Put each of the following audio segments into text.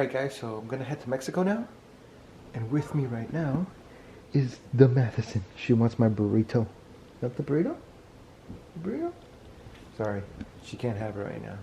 Alright guys, so I'm gonna head to Mexico now, and with me right now is the Matheson. She wants my burrito. You want the burrito? The burrito? Sorry, she can't have it right now.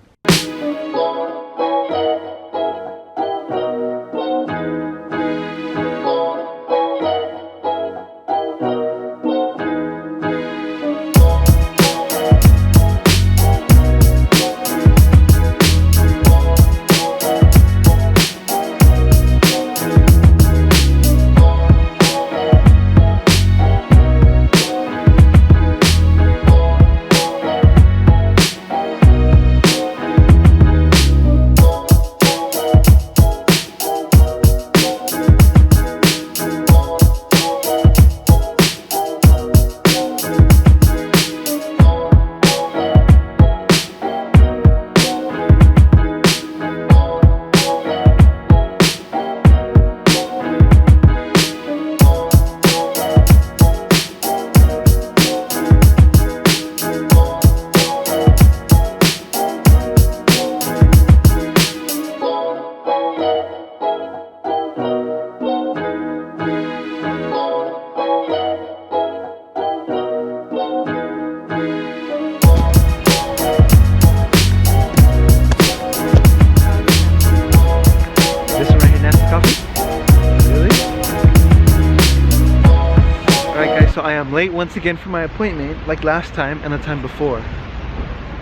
So I am late once again for my appointment, like last time and the time before.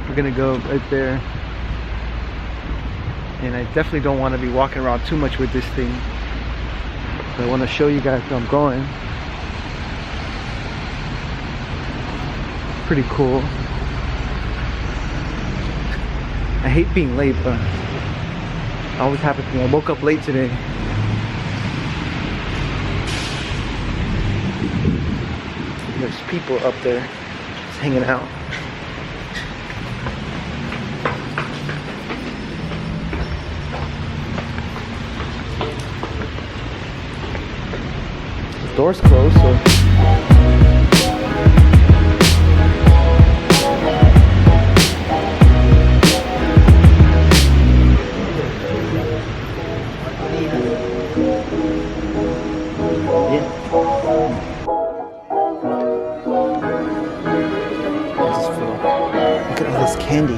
We're gonna go right there. And I definitely don't want to be walking around too much with this thing. So I want to show you guys where I'm going. Pretty cool. I hate being late, but it always happens to me. I woke up late today. There's people up there just hanging out. The door's closed, so candy.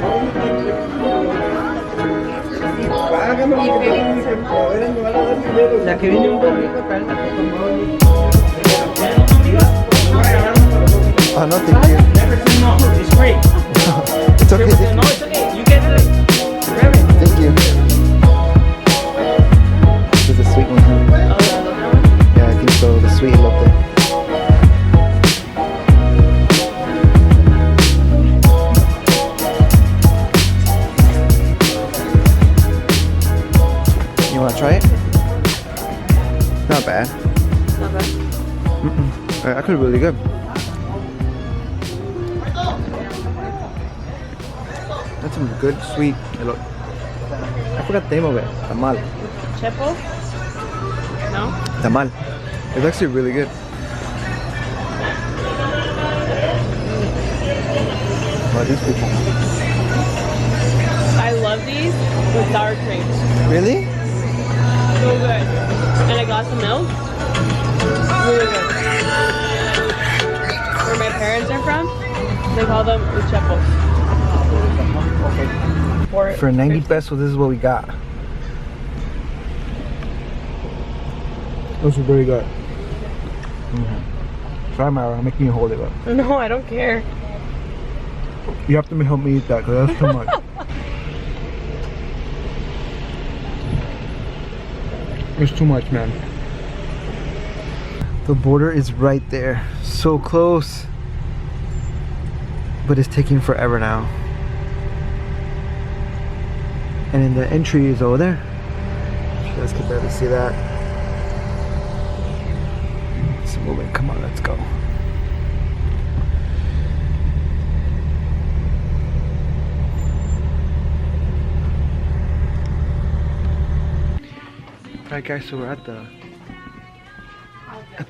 Oh, no, thank you. It's free. It's okay. No, it's okay. You get it. Thank you. This is a sweet one, huh? Yeah, I think so. The sweet love there. You want to try it? Not bad. Not bad. That could be really good. That's some good sweet. I forgot the name of it. Tamal. Chepo? No? Tamal. It's actually really good. Oh, these people. I love these with sour cream. Really? So good. And a glass of milk. Really good. Where my parents are from, they call them uchepos. For 90 pesos, this is what we got. This is very good. Try, Myra. I'm making you hold it up. No, I don't care. You have to help me eat that because that's too much. It's too much, man. The border is right there. So close. But it's taking forever now. And then the entry is over there. You guys can barely see that. It's moving. Come on, let's go. Alright guys, so we're at the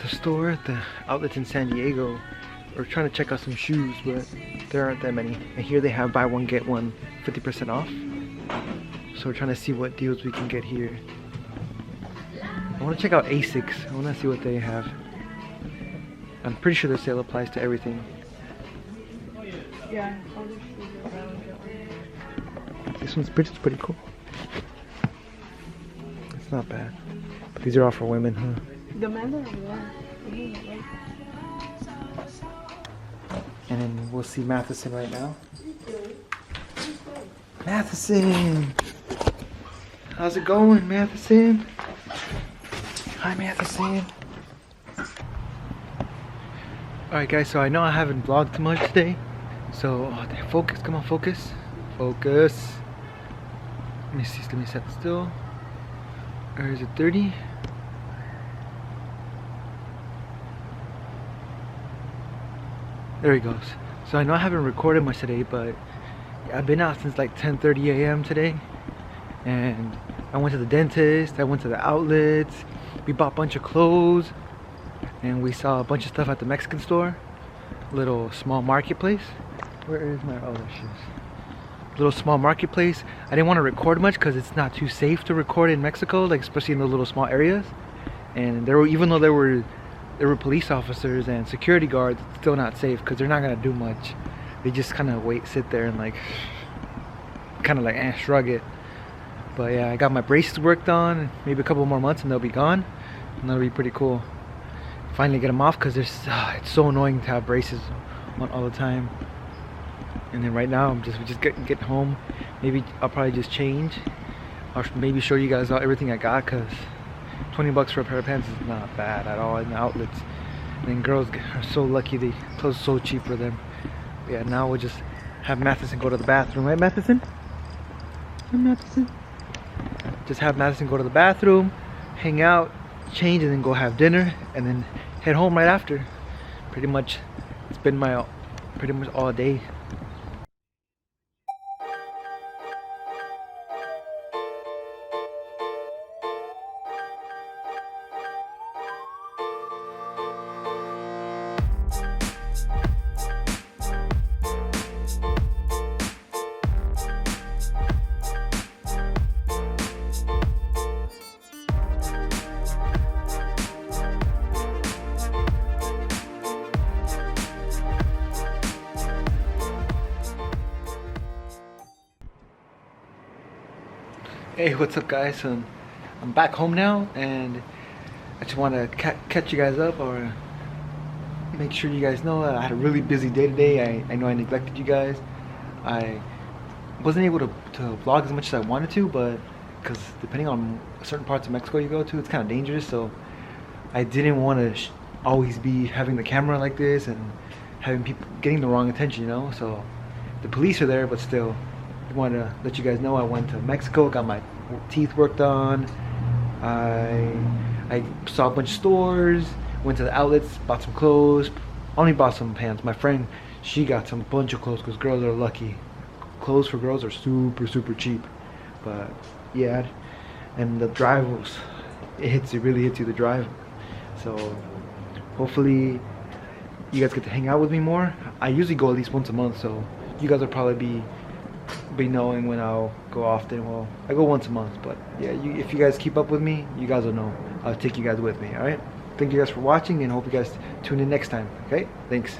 store at the outlet in San Diego. We're trying to check out some shoes, but there aren't that many. And here they have buy one get one 50% off. So we're trying to see what deals we can get here. I want to check out Asics. I want to see what they have. I'm pretty sure the sale applies to everything. Yeah. This one's pretty cool. It's not bad. But these are all for women, huh? The men are there. And then we'll see Matheson right now. Matheson! How's it going, Matheson? Hi, Matheson. Alright guys, so I know I haven't vlogged too much today. So, focus, come on, focus. Focus. Let me see, let me set still. Or is it 30? There he goes. So I know I haven't recorded much today, but I've been out since like 10:30 a.m. today. And I went to the dentist, I went to the outlets, we bought a bunch of clothes, and we saw a bunch of stuff at the Mexican store. Little small marketplace. Where is my, oh there she is. Little small marketplace. I didn't want to record much because it's not too safe to record in Mexico, like especially in the little small areas. And there were, even though there were police officers and security guards, it's still not safe because they're not gonna do much. They just kind of sit there and like kind of like shrug it. But yeah, I got my braces worked on. Maybe a couple more months and they'll be gone, and that'll be pretty cool. Finally get them off because it's so annoying to have braces on all the time. And then right now we just get home. Maybe I'll probably just change. I'll maybe show you guys everything I got, because 20 bucks for a pair of pants is not bad at all in the outlets. And then girls are so lucky, the clothes are so cheap for them. But yeah, now we'll just have Matheson go to the bathroom, right Matheson? Hi Matheson. Just have Matheson go to the bathroom, hang out, change, and then go have dinner, and then head home right after. Pretty much, it's been my pretty much all day. Hey, what's up guys? I'm back home now, and I just want to catch you guys up, or make sure you guys know that I had a really busy day today. I know I neglected you guys. I wasn't able to vlog as much as I wanted to, but because depending on certain parts of Mexico you go to, it's kind of dangerous, so I didn't want to always be having the camera like this and having people getting the wrong attention, you know. So the police are there, but still, I wanted to let you guys know I went to Mexico, got my teeth worked on. I saw a bunch of stores, went to the outlets, bought some clothes. Only bought some pants. My friend, she got some bunch of clothes because girls are lucky. Clothes for girls are super cheap. But yeah, and the drive was, it really hits you, the drive. So hopefully you guys get to hang out with me more. I usually go at least once a month, so you guys will probably be knowing when I'll go often. Well, I go once a month, but yeah, if you guys keep up with me, you guys will know. I'll take you guys with me. All right, thank you guys for watching, and hope you guys tune in next time. Okay, thanks.